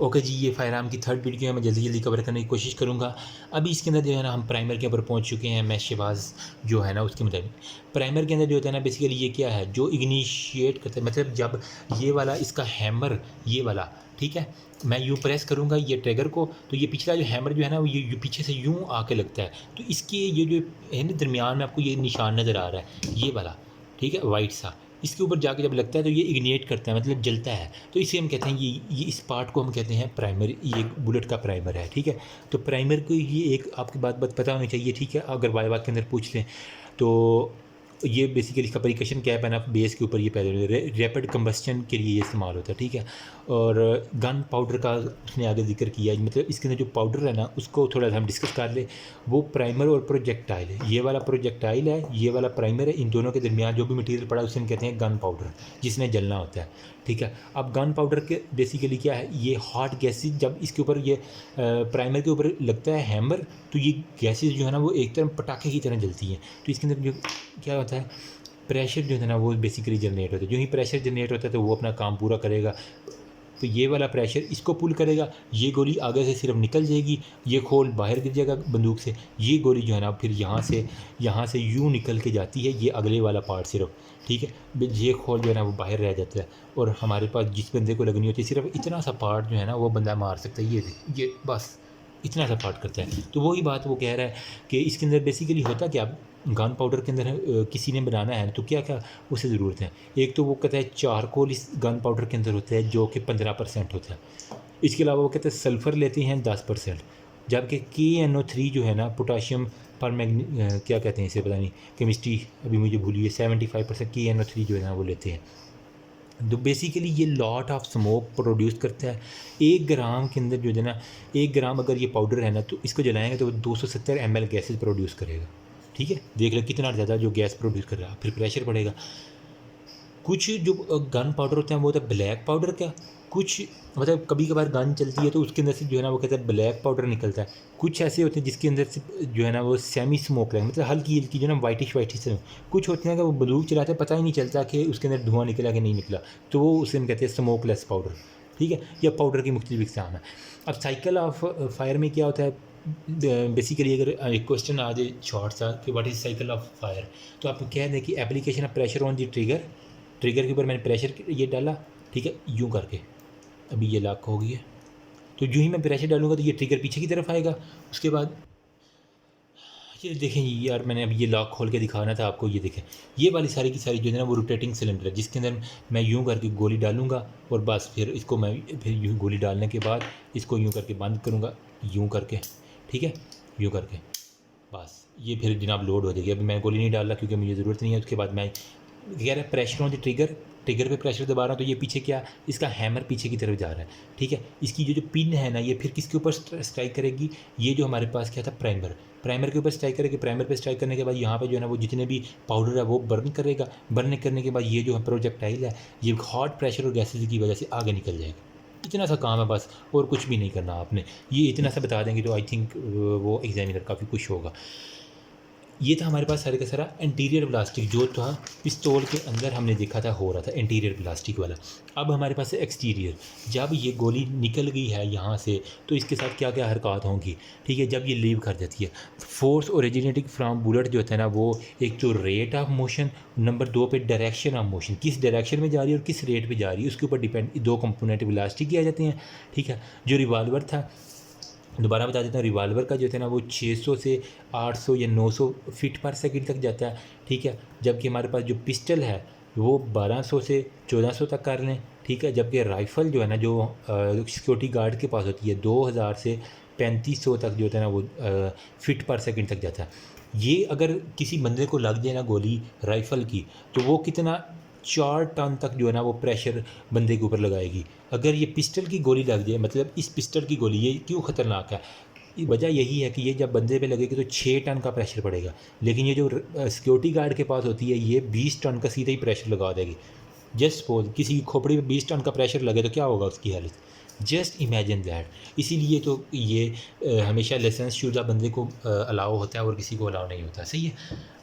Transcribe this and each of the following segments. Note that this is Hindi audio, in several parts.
ओके जी, ये फायरआर्म की थर्ड वीडियो है, मैं जल्दी जल्दी कवर करने की कोशिश करूँगा। अभी इसके अंदर जो है ना हम प्राइमर के ऊपर पहुँच चुके हैं, मैं शहबाज जो है ना उसके मुताबिक। प्राइमर के अंदर जो होता है ना बेसिकली ये क्या है जो इग्निशिएट करता है, मतलब जब ये वाला इसका हैमर ये वाला, ठीक है, मैं यूँ प्रेस करूँगा ये ट्रिगर को, तो ये पिछला जो हैमर जो है ना वो ये पीछे से यूँ आके लगता है। तो इसके ये जो है ना दरमियान में आपको ये निशान नज़र आ रहा है, ये वाला, ठीक है, वाइट सा, इसके ऊपर जाके जब लगता है तो ये इग्निएट करता है, मतलब जलता है। तो इसे हम कहते हैं ये इस पार्ट को हम कहते हैं प्राइमर, ये बुलेट का प्राइमर है, ठीक है। तो प्राइमर को ये एक आपकी बात पता होनी चाहिए, ठीक है। अगर वाई के अंदर पूछ लें तो ये बेसिकली इसका परिकशन कैप है ना बेस के ऊपर, ये पहले रैपिड कंबस्टन के लिए ये इस्तेमाल होता है, ठीक है। और गन पाउडर का उसने आगे जिक्र किया, मतलब इसके अंदर जो पाउडर है ना उसको थोड़ा सा हम डिस्कस कर ले। वो प्राइमर और प्रोजेक्टाइल है, ये वाला प्रोजेक्टाइल है, ये वाला प्राइमर है। इन दोनों के दरमियान जो भी मटेरियल पड़ा है उसे हम कहते हैं गन पाउडर, जिसने जलना होता है, ठीक है। अब गन पाउडर के बेसिकली क्या है, ये हॉट गैसेज जब इसके ऊपर ये प्राइमर के ऊपर लगता है हैमर, तो ये गैसेज जो है ना वो एक तरह पटाखे की तरह जलती हैं। तो इसके अंदर जो क्या होता है, प्रेशर जो है ना वो बेसिकली जनरेट होता है। जो ही प्रेशर जनरेट होता है तो वो अपना काम पूरा करेगा। तो ये वाला प्रेशर इसको पुल करेगा, ये गोली आगे से सिर्फ निकल जाएगी, ये खोल बाहर गिर जाएगा बंदूक से। ये गोली जो है ना फिर यहाँ से यूँ निकल के जाती है, ये अगले वाला पार्ट सिर्फ, ठीक है। ये खोल जो है ना वो बाहर रह जाता है, और हमारे पास जिस बंदे को लगनी होती है सिर्फ इतना सा पार्ट जो है ना वो बंदा मार सकता है। ये बस इतना सा पार्ट करता है। तो वही बात वो कह रहा है कि इसके अंदर बेसिकली होता क्या, गन पाउडर के अंदर किसी ने बनाना है तो क्या क्या उसे ज़रूरत है। एक तो वो कहता है चारकोल इस गन पाउडर के अंदर होता है जो कि 15% होता है। इसके अलावा वो कहते हैं सल्फ़र लेते हैं 10%, जबकि KNO3 जो है ना पोटाशियम पर क्या कहते हैं इसे, पता नहीं, केमिस्ट्री अभी मुझे भूली है, 75% KNO3 जो है ना वो लेते हैं। तो बेसिकली ये लॉट ऑफ स्मोक प्रोड्यूस करता है। 1 ग्राम के अंदर जो है ना, 1 ग्राम अगर ये पाउडर है ना तो इसको जलाएंगे तो 270 ml गैसेज प्रोड्यूस करेगा, ठीक है। देख लो कितना ज़्यादा जो गैस प्रोड्यूस कर रहा है, फिर प्रेशर पड़ेगा। कुछ जो गन पाउडर होते हैं वो होता है ब्लैक पाउडर का, कुछ मतलब कभी कभार गन चलती है तो उसके अंदर से जो है ना वो कहते हैं ब्लैक पाउडर निकलता है। कुछ ऐसे होते हैं जिसके अंदर से जो है ना वो सेमी स्मोक है, मतलब हल्की हल्की जो है ना वाइटिश से। कुछ होते हैं कि वो बंदूक चलाते हैं पता ही नहीं चलता कि उसके अंदर धुआं निकला कि नहीं निकला, तो वो उसे हम कहते हैं स्मोकलेस पाउडर, ठीक है। या पाउडर की मुख्तलिफ इक़साम है। अब साइकिल ऑफ फायर में क्या होता है, बेसिकली अगर एक क्वेश्चन आ जाए शॉर्ट सा कि what is cycle of fire, तो आप कह दें कि application of pressure on the trigger के ऊपर मैंने प्रेशर ये डाला, ठीक है, यूँ करके अभी ये लॉक हो गई है। तो यूँ ही मैं प्रेशर डालूंगा तो ये ट्रिगर पीछे की तरफ आएगा। उसके बाद ये देखें यार, मैंने अभी ये लॉक खोल के दिखाना था आपको, ये देखें ये वाली सारी की सारी जो है ना वो रोटेटिंग सिलेंडर है, जिसके अंदर मैं यूँ करके गोली डालूंगा और बस फिर इसको मैं फिर यूँ गोली डालने के बाद इसको यूँ करके बंद करूँगा, यूँ करके, ठीक है, यूँ करके बस ये फिर जनाब लोड हो जाएगी। अभी मैं गोली नहीं डाल रहा क्योंकि मुझे ज़रूरत नहीं है। उसके बाद मैं कह रहा है प्रेशर ऑन द ट्रिगर पे प्रेशर दबा रहा हूँ, तो ये पीछे क्या, इसका हैमर पीछे की तरफ जा रहा है, ठीक है। इसकी जो पिन है ना ये फिर किसके ऊपर स्ट्राइक करेगी, ये जो हमारे पास क्या था प्राइमर के ऊपर स्ट्राइक करेगी। प्राइमर पे स्ट्राइक करने के बाद यहाँ पे जो है ना वो जितने भी पाउडर है वो बर्न करेगा। बर्न करने के बाद ये जो है प्रोजेक्टाइल है ये हॉट प्रेशर और गैसेज की वजह से आगे निकल जाएगा। इतना सा काम है बस, और कुछ भी नहीं करना आपने। ये इतना सा बता देंगे तो आई थिंक वो एग्जामिनर काफ़ी खुश होगा। ये था हमारे पास सारे का सारा इंटीरियर प्लास्टिक जो था पिस्तौल के अंदर हमने देखा था हो रहा था इंटीरियर प्लास्टिक वाला। अब हमारे पास है एक्सटीरियर। जब ये गोली निकल गई है यहाँ से तो इसके साथ क्या क्या हरकत होंगी, ठीक है। जब ये लीव कर जाती है, फोर्स ओरिजिनेटिंग फ्राम बुलेट जो होता है ना वो एक तो रेट ऑफ मोशन, नंबर 2 पे डायरेक्शन ऑफ मोशन, किस डायरेक्शन में जा रही है और किस रेट पे जा रही है उसके ऊपर डिपेंड 2 कंपोनेंट प्लास्टिक किए जाते हैं, ठीक है। जो रिवाल्वर था, दोबारा बता देता हूँ, रिवाल्वर का जो है ना वो 600 से 800 या 900 फीट पर सेकंड तक जाता है, ठीक है। जबकि हमारे पास जो पिस्टल है वो 1200 से 1400 तक कर लें, ठीक है। जबकि राइफ़ल जो है ना जो सिक्योरिटी गार्ड के पास होती है 2000 से 3500 तक जो होता है ना वो फीट पर सेकंड तक जाता है। ये अगर किसी बंदे को लग जाए ना गोली राइफ़ल की तो वो कितना 4 टन तक जो है ना वो प्रेशर बंदे के ऊपर लगाएगी। अगर ये पिस्टल की गोली लग जाए, मतलब इस पिस्टल की गोली, ये क्यों ख़तरनाक है, वजह यही है कि ये जब बंदे पे लगेगी तो 6 टन का प्रेशर पड़ेगा। लेकिन ये जो सिक्योरिटी गार्ड के पास होती है ये 20 टन का सीधा ही प्रेशर लगा देगी। जस्ट सपोज किसी की खोपड़ी पे 20 टन का प्रेशर लगे तो क्या होगा उसकी हालत। Just imagine that. इसीलिए तो ये हमेशा लाइसेंस शुदा बंदे को अलाउ होता है और किसी को अलाउ नहीं होता। सही है।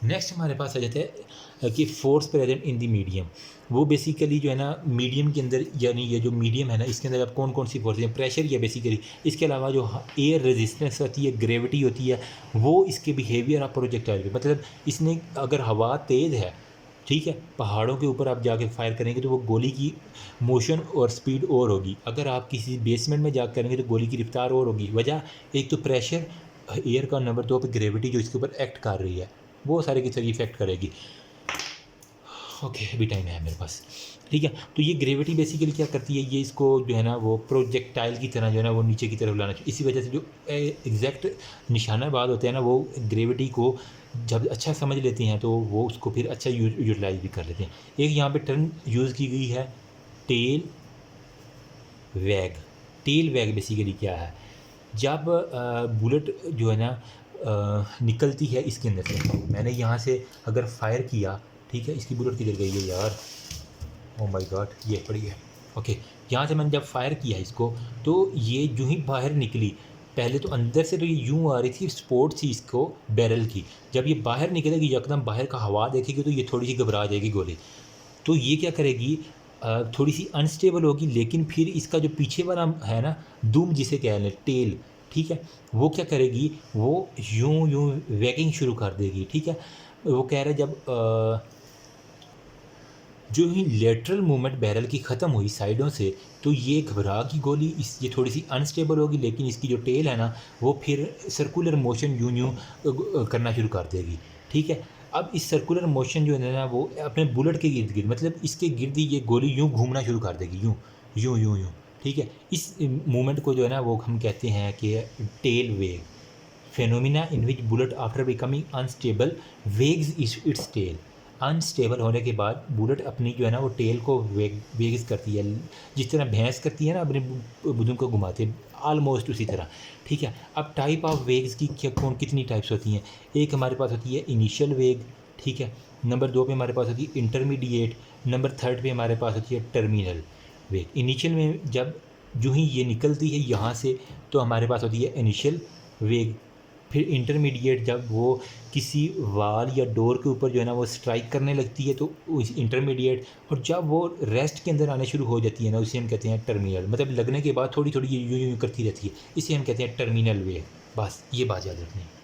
नेक्स्ट हमारे पास आ जाता है कि force present in the medium. वो बेसिकली जो है ना मीडियम के अंदर, यानी ये जो मीडियम है ना इसके अंदर अब कौन कौन सी फोर्स है, प्रेशर ही है बेसिकली। इसके अलावा जो एयर रेजिस्टेंस होती है, ग्रेविटी होती है, वो इसके बिहेवियर ऑफ प्रोजेक्टाइल पे, मतलब इसने अगर हवा तेज़ है, ठीक है, पहाड़ों के ऊपर आप जाके फायर करेंगे तो वो गोली की मोशन और स्पीड और होगी। अगर आप किसी बेसमेंट में जाकर करेंगे तो गोली की रफ्तार और होगी। वजह एक तो प्रेशर एयर का, नंबर 2 पे ग्रेविटी जो इसके ऊपर एक्ट कर रही है वो सारे की सारी इफेक्ट करेगी। ओके अभी टाइम है मेरे पास, ठीक है। तो ये ग्रेविटी बेसिकली क्या करती है, ये इसको जो है ना वो प्रोजेक्टाइल की तरह जो है ना वो नीचे की तरफ लाना चाहिए। इसी वजह से जो एग्जैक्ट निशानाबाज होते हैं ना वो ग्रेविटी को जब अच्छा समझ लेते हैं तो वो उसको फिर अच्छा यूटिलाइज भी कर लेते हैं। एक यहाँ पे टर्म यूज़ की गई है टेल वैग। टेल वैग बेसिकली क्या है, जब बुलेट जो है ना निकलती है इसके अंदर से, मैंने यहाँ से अगर फायर किया, ठीक है, इसकी बुलेट किधर गई है यार, ओ माय गॉड, ये पड़ी है। ओके, यहाँ से मैंने जब फायर किया इसको तो ये यूँ ही बाहर निकली। पहले तो अंदर से तो ये यूँ आ रही थी, स्पोर्ट थी इसको बैरल की। जब ये बाहर निकलेगी, एकदम बाहर का हवा देखेगी तो ये थोड़ी सी घबरा जाएगी गोली। तो ये क्या करेगी, थोड़ी सी अनस्टेबल होगी, लेकिन फिर इसका जो पीछे वाला है ना दुम जिसे कह लें, टेल, ठीक है, वो क्या करेगी, वो यूँ यूँ वैगिंग शुरू कर देगी। ठीक है, वो कह रहे जब जो ही लेटरल मूवमेंट बैरल की ख़त्म हुई साइडों से, तो ये घबरा की गोली ये थोड़ी सी अनस्टेबल होगी, लेकिन इसकी जो टेल है ना वो फिर सर्कुलर मोशन यूँ यूँ करना शुरू कर देगी। ठीक है, अब इस सर्कुलर मोशन जो है ना वो अपने बुलेट के गिर्द गिर्द, मतलब इसके गिर्द ये गोली यूँ घूमना शुरू कर देगी, यूँ यूँ यूँ यूँ। ठीक है, इस मूवमेंट को जो है ना वो हम कहते हैं कि tail wag. Phenomena in which bullet after becoming unstable wags its tail. Unstable होने के बाद बुलेट अपनी जो है ना वो टेल को वेग्स करती है, जिस तरह भैंस करती है ना अपने बुदुम को घुमाते हैं, आलमोस्ट उसी तरह। ठीक है, अब टाइप ऑफ वेग्स की कितनी टाइप्स होती हैं। एक हमारे पास होती है इनिशियल वेग, ठीक है, नंबर 2 पे हमारे पास होती है इंटरमीडिएट, नंबर 3 पे हमारे पास होती है टर्मिनल वेग। इनिशियल में जब जो ही ये निकलती है यहाँ से तो हमारे पास होती है इनिशियल वेग। फिर इंटरमीडिएट जब वो किसी वाल या डोर के ऊपर जो है ना वो स्ट्राइक करने लगती है तो इंटरमीडिएट, और जब वो रेस्ट के अंदर आने शुरू हो जाती है ना उसे हम कहते हैं टर्मिनल, मतलब लगने के बाद थोड़ी थोड़ी यूँ यूँ करती रहती है, इसे हम कहते हैं टर्मिनल वे। बस ये बात याद रखनी है।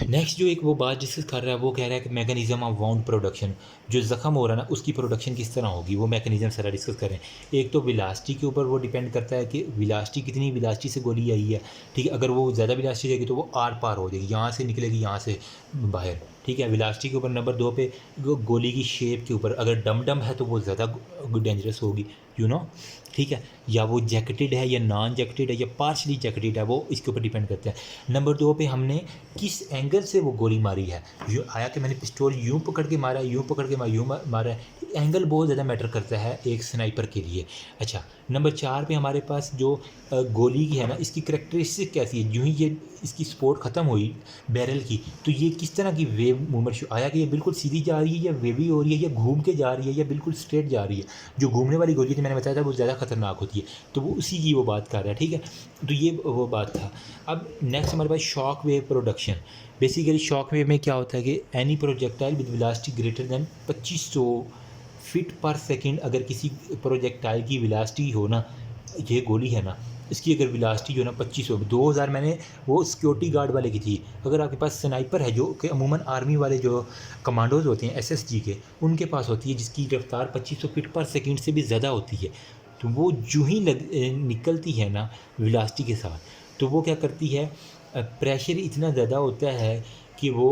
नेक्स्ट जो एक वो बात डिस्कस कर रहा है वो कह रहा है कि मैकेनिज्म ऑफ वाउंड प्रोडक्शन, जो ज़ख़म हो रहा है ना उसकी प्रोडक्शन किस तरह होगी, वो मैकेनिज्म सारा डिस्कस करें। एक तो विलासिटी के ऊपर वो डिपेंड करता है कि विलासिटी कितनी विलासिटी से गोली आई है। ठीक है, अगर वो ज़्यादा विलासिटी जाएगी तो वो आर पार हो जाएगी, यहाँ से निकलेगी यहाँ से बाहर। ठीक है, विलासिटी के ऊपर। नंबर 2 पे गोली की शेप के ऊपर, अगर डम डम है तो वो ज़्यादा डेंजरस होगी, यू नो। ठीक है, या वो जैकेटेड है या नॉन जैकेटेड है या पार्शली जैकेटेड है, वो इसके ऊपर डिपेंड करता है। नंबर 2 पे हमने किस एंगल से वो गोली मारी है, यूँ आया कि मैंने पिस्तौल यूँ पकड़ के मारा है, यूँ पकड़ के यूँ मारा है, एंगल बहुत ज़्यादा मैटर करता है एक स्नाइपर के लिए। अच्छा, नंबर 4 पे हमारे पास जो गोली की है ना इसकी करेक्टरिस्टिक कैसी है, यूँ ही ये इसकी सपोर्ट ख़त्म हुई बैरल की तो ये किस तरह की वेव मूवमेंट आया कि ये बिल्कुल सीधी जा रही है या वेवी हो रही है या घूम के जा रही है या बिल्कुल स्ट्रेट जा रही है। जो घूमने वाली गोली थी मैंने बताया था वो ज़्यादा खतरनाक होती है, तो वो उसी की वो बात कर रहा है। ठीक है, तो ये वो बात था। अब नेक्स्ट हमारे पास shock wave production. Basically shock wave में क्या होता है कि any projectile with velocity greater than 2500 feet per second, अगर किसी प्रोजेक्टाइल की वेलोसिटी हो ना, ये गोली है ना इसकी अगर वेलोसिटी जो है ना 2500, 2000 मैंने वो सिक्योरिटी गार्ड वाले की थी। अगर आपके पास स्नाइपर है जो कि अमूमन आर्मी वाले जो कमांडोज होते हैं एसएसजी के, उनके पास होती है जिसकी रफ्तार 2500 फीट पर सेकेंड से भी ज़्यादा होती है, तो वो जो ही निकलती है ना वेलोसिटी के साथ, तो वो क्या करती है, प्रेशर इतना ज़्यादा होता है कि वो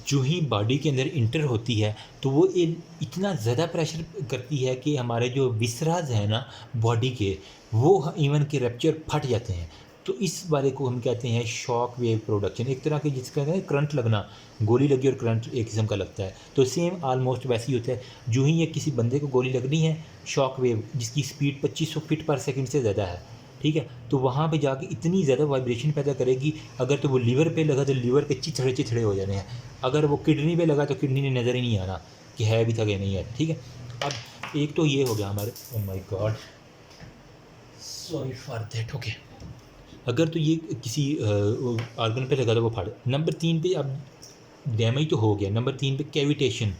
जो ही बॉडी के अंदर इंटर होती है तो वो इतना ज़्यादा प्रेशर करती है कि हमारे जो विसराज हैं ना बॉडी के, वो इवन के रैप्चर फट जाते हैं। तो इस वाले को हम कहते हैं शॉक वेव प्रोडक्शन, एक तरह के जिसका कहते हैं करंट लगना, गोली लगी और करंट एक किस्म का लगता है, तो सेम ऑलमोस्ट वैसे ही होता है। जो ही ये किसी बंदे को गोली लगनी है, शॉक वेव जिसकी स्पीड 2500 फीट पर सेकेंड से ज़्यादा है, ठीक है, तो वहाँ पे जाके इतनी ज़्यादा वाइब्रेशन पैदा करेगी। अगर तो वो लीवर पे लगा तो लीवर के चिथड़े चिथड़े हो जाने हैं, अगर वो किडनी पे लगा तो किडनी ने नज़र ही नहीं आना, कि है भी था कि नहीं है, ठीक है। अब एक तो ये हो गया हमारे, oh my God, sorry for that, okay. अगर तो ये किसी ऑर्गन पे लगा तो वो फाड़। नंबर 3 पे अब डैमेज तो हो गया। नंबर 3 पे कैविटेशन,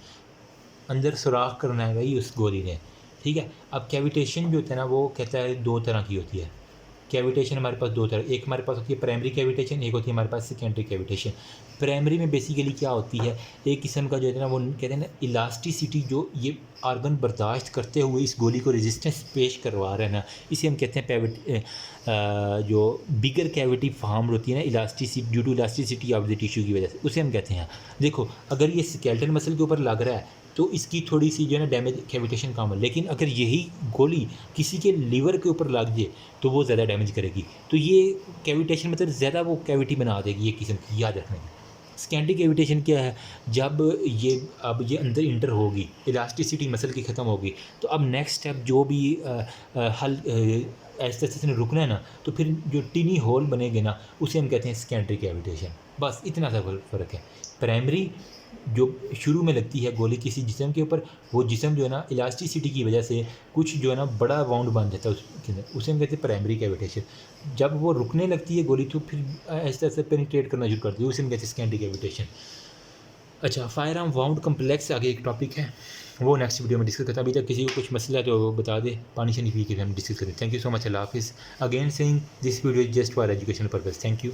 अंदर सुराख करना है भाई उस गोली ने, ठीक है। अब कैविटेशन जो होता है ना वो कहता है 2 तरह की होती है। कैविटेशन हमारे पास 2 तरह, एक हमारे पास होती है प्राइमरी कैविटेशन, एक होती है हमारे पास सेकेंडरी कैविटेशन। प्राइमरी में बेसिकली क्या होती है, एक किस्म का जो है ना वो कहते हैं ना इलास्टिसिटी, जो ये ऑर्गन बर्दाश्त करते हुए इस गोली को रेजिस्टेंस पेश करवा रहे हैं ना, इसे हम कहते हैं जो बिगर कैविटी फॉर्म होती है ना elasticity, due to elasticity of the tissue की वजह से, उसे हम कहते हैं। देखो अगर ये स्केलेटल मसल के ऊपर लग रहा है तो इसकी थोड़ी सी जो है ना डैमेज कैविटेशन कम है, लेकिन अगर यही गोली किसी के लीवर के ऊपर लग जाए तो वो ज़्यादा डैमेज करेगी। तो ये कैविटेशन मतलब ज़्यादा वो कैविटी बना देगी, ये किस्म की याद रखने की। स्कैंडी कैविटेशन क्या है, जब ये अब ये अंदर इंटर होगी, इलास्टिसिटी मसल की ख़त्म होगी, तो अब नेक्स्ट स्टेप जो भी हल ऐसे ऐसे रुकना है ना, तो फिर जो टिनी होल बनेंगे ना उसे हम कहते हैं सेकेंडरी कैविटेशन। बस इतना सा फ़र्क है। प्राइमरी जो शुरू में लगती है गोली किसी जिस्म के ऊपर, वो जिस्म जो है ना इलास्टिसिटी की वजह से कुछ जो है ना बड़ा बाउंड बन जाता है उसके अंदर, उसे हम कहते हैं प्राइमरी कैविटेशन। जब वो रुकने लगती है गोली तो फिर ऐसे ऐसे पेनिट्रेट करना शुरू करती है, उसे हम कहते हैं सेकेंडरी कैविटेशन। अच्छा, फायर आर्म वाउंड कम्प्लेक्स आगे एक टॉपिक है, वो नेक्स्ट वीडियो में डिस्कस करते हैं। अभी तक किसी को कुछ मसला है तो वो बता दे, पानी शानी पी के हम डिस्कस करें। थैंक यू सो मच, अल्लाह हाफिज़। Again saying this video is just for educational purpose. Thank you.